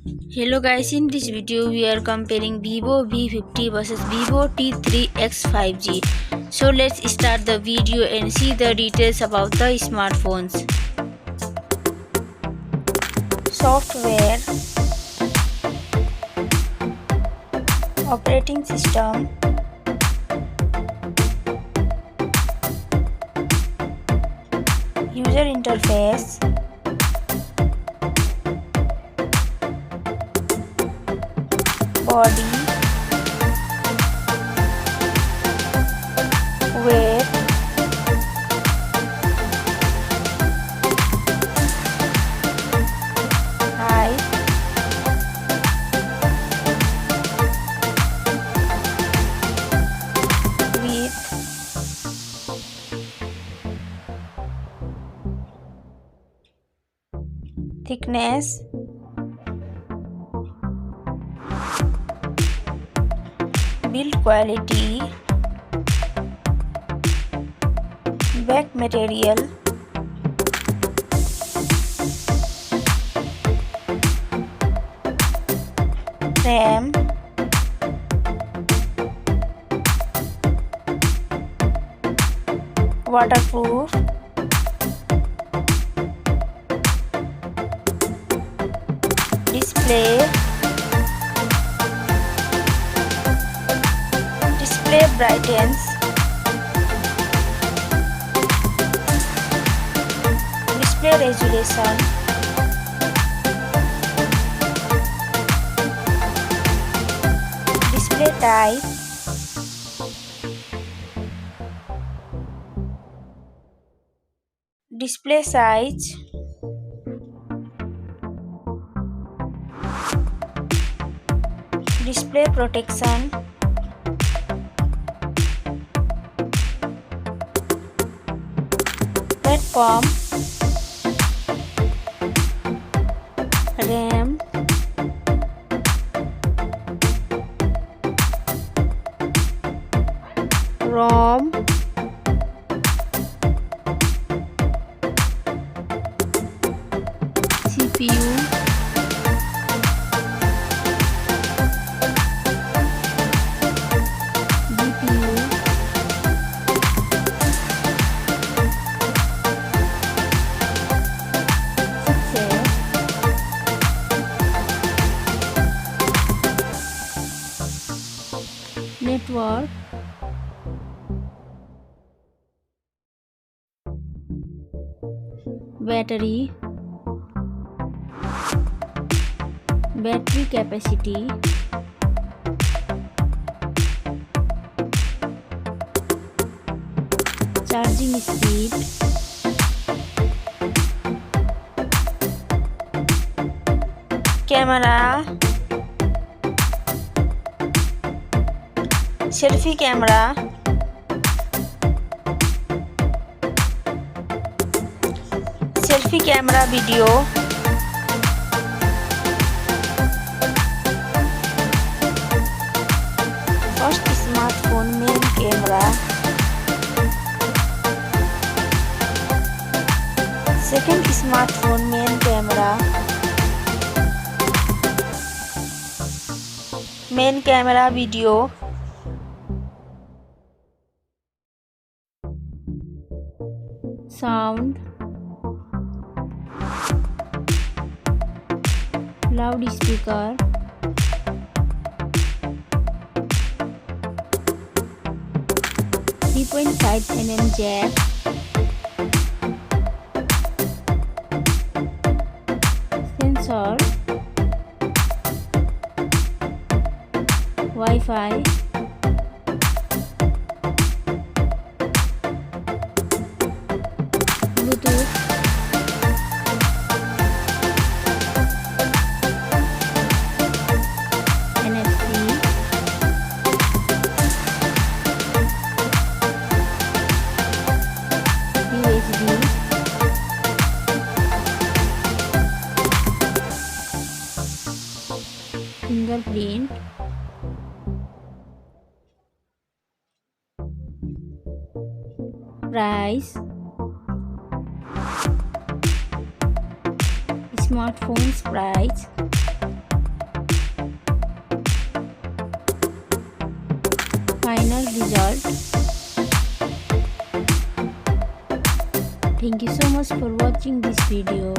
Hello guys, in this video we are comparing Vivo V50 versus Vivo T3X 5G. So let's start the video and see the details about the smartphones. Software, operating system, user interface, body, weight, height, width, thickness, build quality, back material, RAM, waterproof, display brightens, display resolution, display type, display size, display protection, platform, RAM, ROM, CPU, GPU, network, battery capacity, charging speed, camera, selfie camera, video, first smartphone main camera, second smartphone main camera video, sound, loudspeaker, 3.5mm jack, sensor, Wi-Fi, Bluetooth, NFC, USB, fingerprint, price, smartphones price, final result. Thank you so much for watching this video.